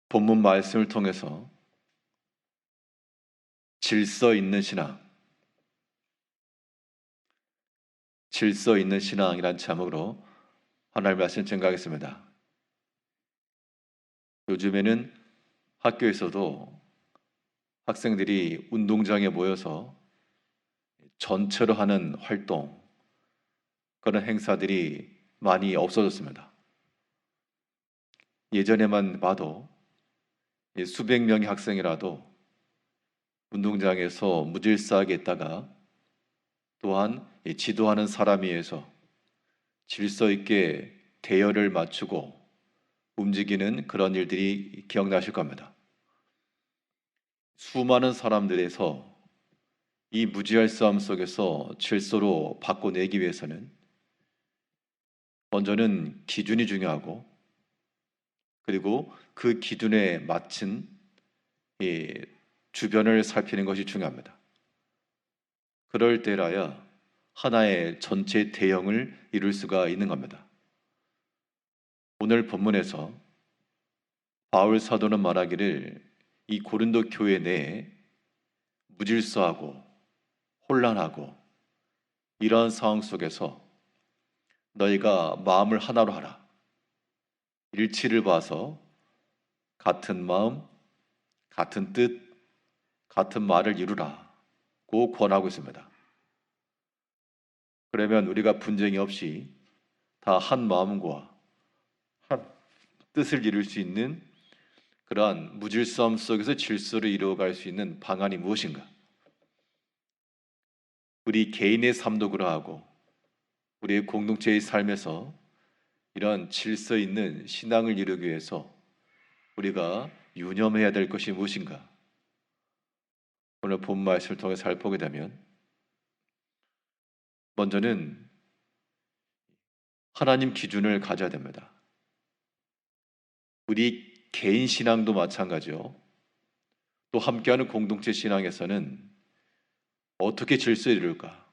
본문 말씀을 통해서 질서 있는 신앙, 질서 있는 신앙이란 제목으로 하나님의 말씀 증거하겠습니다. 요즘에는 학교에서도 학생들이 운동장에 모여서 전체로 하는 활동, 그런 행사들이 많이 없어졌습니다. 예전에만 봐도 수백 명의 학생이라도 운동장에서 무질서하게 있다가 또한 지도하는 사람에 의해서 질서 있게 대열을 맞추고 움직이는 그런 일들이 기억나실 겁니다. 수많은 사람들에서 이 무지할 싸움 속에서 질서로 바꿔내기 위해서는 먼저는 기준이 중요하고, 그리고 그 기준에 맞춘 이 주변을 살피는 것이 중요합니다. 그럴 때라야 하나의 전체 대형을 이룰 수가 있는 겁니다. 오늘 본문에서 바울 사도는 말하기를 이 고린도 교회 내에 무질서하고 혼란하고 이러한 상황 속에서 너희가 마음을 하나로 하라. 일치를 봐서 같은 마음, 같은 뜻, 같은 말을 이루라고 권하고 있습니다. 그러면 우리가 분쟁이 없이 다 한 마음과 한 뜻을 이룰 수 있는 그러한 무질서함 속에서 질서를 이루어갈 수 있는 방안이 무엇인가? 우리 개인의 삶도 그러하고 우리의 공동체의 삶에서 이런 질서 있는 신앙을 이루기 위해서 우리가 유념해야 될 것이 무엇인가? 오늘 본 말씀을 통해 살펴보게 되면 먼저는 하나님 기준을 가져야 됩니다. 우리 개인 신앙도 마찬가지요. 또 함께하는 공동체 신앙에서는 어떻게 질서를 이룰까?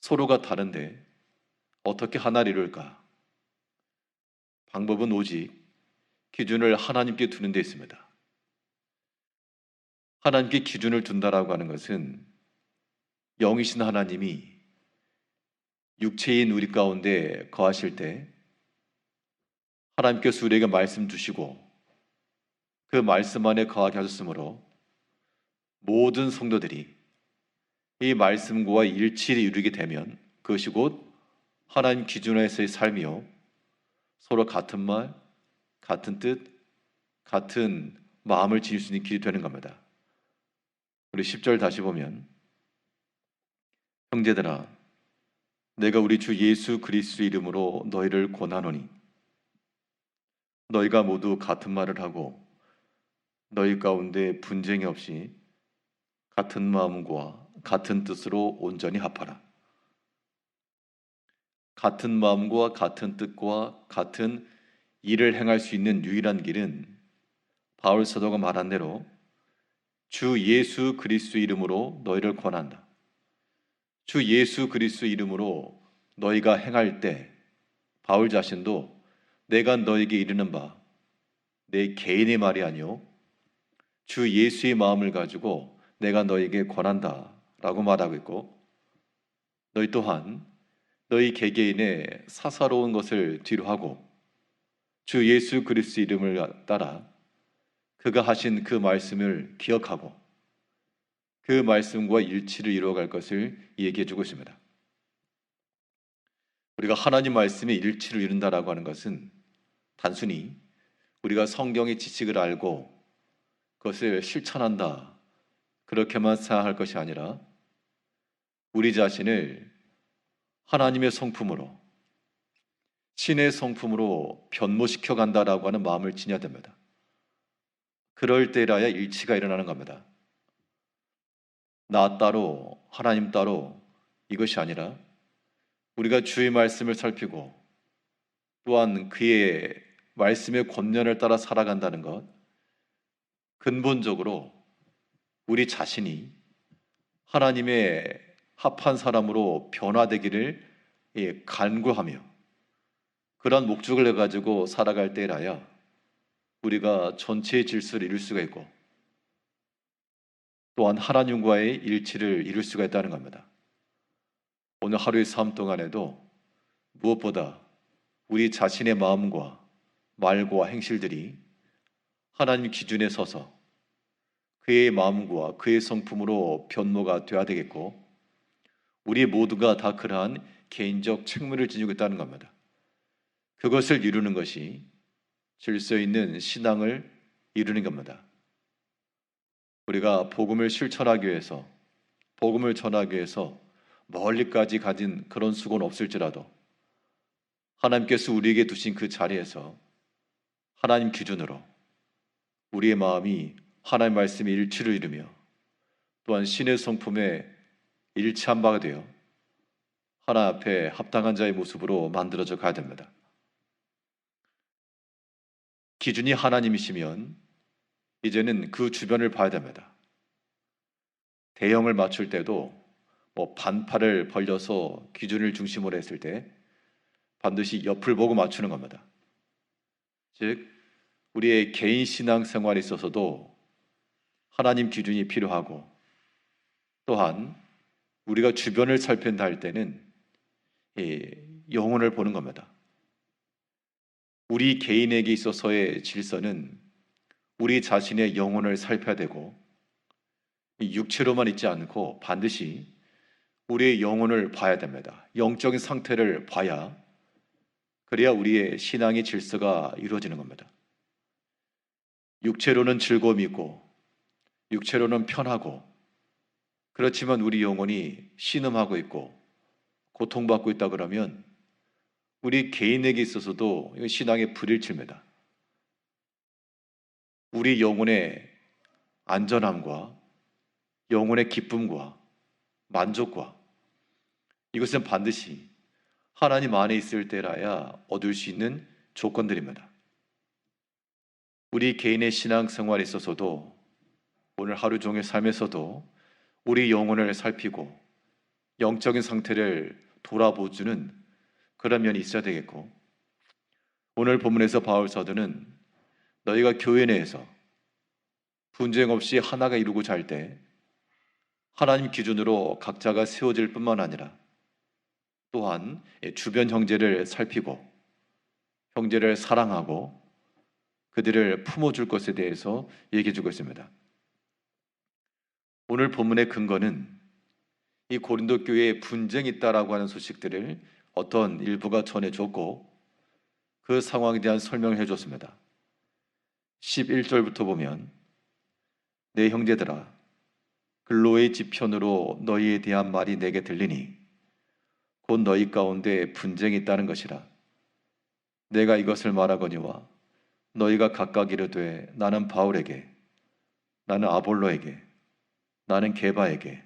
서로가 다른데 어떻게 하나를 이룰까? 방법은 오직 기준을 하나님께 두는 데 있습니다. 하나님께 기준을 둔다라고 하는 것은 영이신 하나님이 육체인 우리 가운데 거하실 때 하나님께서 우리에게 말씀 주시고 그 말씀 안에 거하게 하셨으므로 모든 성도들이 이 말씀과 일치를 이루게 되면 그것이 곧 하나님 기준에서의 삶이요, 서로 같은 말, 같은 뜻, 같은 마음을 지닐 수 있는 길이 되는 겁니다. 우리 10절 다시 보면, 형제들아 내가 우리 주 예수 그리스도 이름으로 너희를 권하노니 너희가 모두 같은 말을 하고 너희 가운데 분쟁이 없이 같은 마음과 같은 뜻으로 온전히 합하라. 같은 마음과 같은 뜻과 같은 일을 행할 수 있는 유일한 길은 바울 사도가 말한 대로 주 예수 그리스도 이름으로 너희를 권한다. 주 예수 그리스도 이름으로 너희가 행할 때 바울 자신도 내가 너에게 이르는 바 내 개인의 말이 아니요 주 예수의 마음을 가지고 내가 너에게 권한다 라고 말하고 있고, 너희 또한 너희 개개인의 사사로운 것을 뒤로하고 주 예수 그리스도 이름을 따라 그가 하신 그 말씀을 기억하고 그 말씀과 일치를 이루어갈 것을 얘기해 주고 있습니다. 우리가 하나님 말씀의 일치를 이룬다라고 하는 것은 단순히 우리가 성경의 지식을 알고 그것을 실천한다 그렇게만 생각할 것이 아니라 우리 자신을 하나님의 성품으로, 신의 성품으로 변모시켜 간다라고 하는 마음을 지녀야 됩니다. 그럴 때라야 일치가 일어나는 겁니다. 나 따로 하나님 따로 이것이 아니라 우리가 주의 말씀을 살피고 또한 그의 말씀의 권면을 따라 살아간다는 것, 근본적으로 우리 자신이 하나님의 합한 사람으로 변화되기를 간구하며 그런 목적을 가지고 살아갈 때라야 우리가 전체의 질서를 이룰 수가 있고 또한 하나님과의 일치를 이룰 수가 있다는 겁니다. 오늘 하루의 삶 동안에도 무엇보다 우리 자신의 마음과 말과 행실들이 하나님 기준에 서서 그의 마음과 그의 성품으로 변모가 되어야 되겠고, 우리 모두가 다 그러한 개인적 책무를 지니고 있다는 겁니다. 그것을 이루는 것이 질서 있는 신앙을 이루는 겁니다. 우리가 복음을 실천하기 위해서, 복음을 전하기 위해서 멀리까지 가진 그런 수고는 없을지라도 하나님께서 우리에게 두신 그 자리에서 하나님 기준으로 우리의 마음이 하나님 말씀의 일치를 이루며 또한 신의 성품에 일치한 바가 되어 하나님 앞에 합당한 자의 모습으로 만들어져 가야 됩니다. 기준이 하나님이시면 이제는 그 주변을 봐야 됩니다. 대형을 맞출 때도 반팔을 벌려서 기준을 중심으로 했을 때 반드시 옆을 보고 맞추는 겁니다. 즉 우리의 개인 신앙 생활에 있어서도 하나님 기준이 필요하고, 또한 우리가 주변을 살핀다 할 때는 영혼을 보는 겁니다. 우리 개인에게 있어서의 질서는 우리 자신의 영혼을 살펴야 되고, 육체로만 있지 않고 반드시 우리의 영혼을 봐야 됩니다. 영적인 상태를 봐야, 그래야 우리의 신앙의 질서가 이루어지는 겁니다. 육체로는 즐거움이 있고 육체로는 편하고, 그렇지만 우리 영혼이 신음하고 있고 고통받고 있다 그러면 우리 개인에게 있어서도 신앙의 불일치입니다. 우리 영혼의 안전함과 영혼의 기쁨과 만족과, 이것은 반드시 하나님 안에 있을 때라야 얻을 수 있는 조건들입니다. 우리 개인의 신앙 생활에 있어서도 오늘 하루 종일 삶에서도 우리 영혼을 살피고 영적인 상태를 돌아보주는 그런 면이 있어야 되겠고, 오늘 본문에서 바울 사도는 너희가 교회 내에서 분쟁 없이 하나가 이루고자 할 때 하나님 기준으로 각자가 세워질 뿐만 아니라 또한 주변 형제를 살피고 형제를 사랑하고 그들을 품어줄 것에 대해서 얘기해 주고 있습니다. 오늘 본문의 근거는 이 고린도 교회에 분쟁이 있다라고 하는 소식들을 어떤 일부가 전해줬고 그 상황에 대한 설명을 해줬습니다. 11절부터 보면, 내 형제들아, 글로의 지편으로 너희에 대한 말이 내게 들리니 곧 너희 가운데 분쟁이 있다는 것이라. 내가 이것을 말하거니와 너희가 각각 이르되 나는 바울에게, 나는 아볼로에게, 나는 게바에게,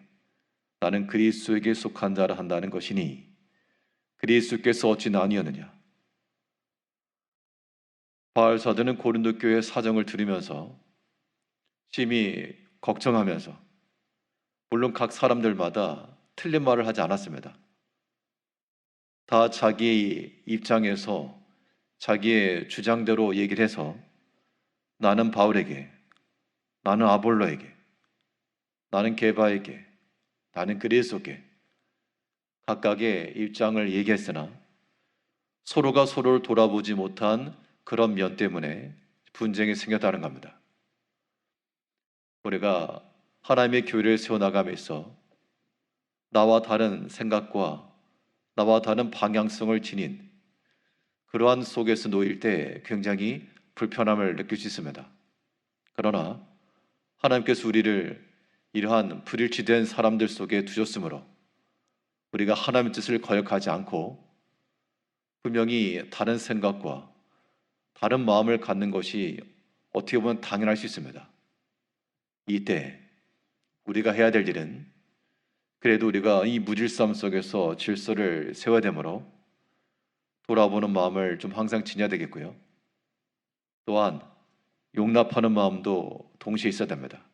나는 그리스도에게 속한 자라 한다는 것이니 그리스도께서 어찌 나뉘었느냐. 바울 사도는 고린도 교회 사정을 들으면서 심히 걱정하면서, 물론 각 사람들마다 틀린 말을 하지 않았습니다. 다 자기의 입장에서 자기의 주장대로 얘기를 해서 나는 바울에게, 나는 아볼로에게, 나는 게바에게, 나는 그리스도께 각각의 입장을 얘기했으나 서로가 서로를 돌아보지 못한 그런 면 때문에 분쟁이 생겼다는 겁니다. 우리가 하나님의 교회를 세워나가면서 나와 다른 생각과 나와 다른 방향성을 지닌 그러한 속에서 놓일 때 굉장히 불편함을 느낄 수 있습니다. 그러나 하나님께서 우리를 이러한 불일치된 사람들 속에 두셨으므로 우리가 하나님의 뜻을 거역하지 않고 분명히 다른 생각과 다른 마음을 갖는 것이 어떻게 보면 당연할 수 있습니다. 이때 우리가 해야 될 일은, 그래도 우리가 이 무질서함 속에서 질서를 세워야 되므로 돌아보는 마음을 좀 항상 지녀야 되겠고요. 또한 용납하는 마음도 동시에 있어야 됩니다.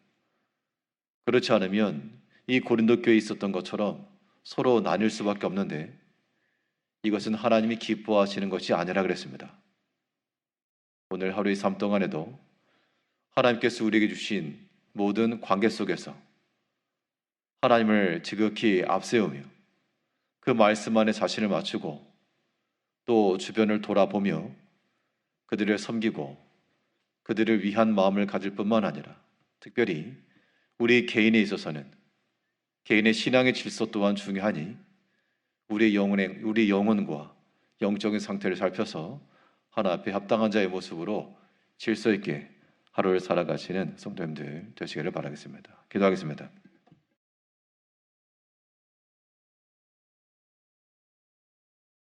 그렇지 않으면 이 고린도 교회에 있었던 것처럼 서로 나뉠 수밖에 없는데, 이것은 하나님이 기뻐하시는 것이 아니라 그랬습니다. 오늘 하루의 삶 동안에도 하나님께서 우리에게 주신 모든 관계 속에서 하나님을 지극히 앞세우며 그 말씀 안에 자신을 맞추고 또 주변을 돌아보며 그들을 섬기고 그들을 위한 마음을 가질 뿐만 아니라 특별히 우리 개인에 있어서는 개인의 신앙의 질서 또한 중요하니 우리 영혼과 영적인 상태를 살펴서 하나 앞에 합당한 자의 모습으로 질서 있게 하루를 살아가시는 성도님들 되시기를 바라겠습니다. 기도하겠습니다.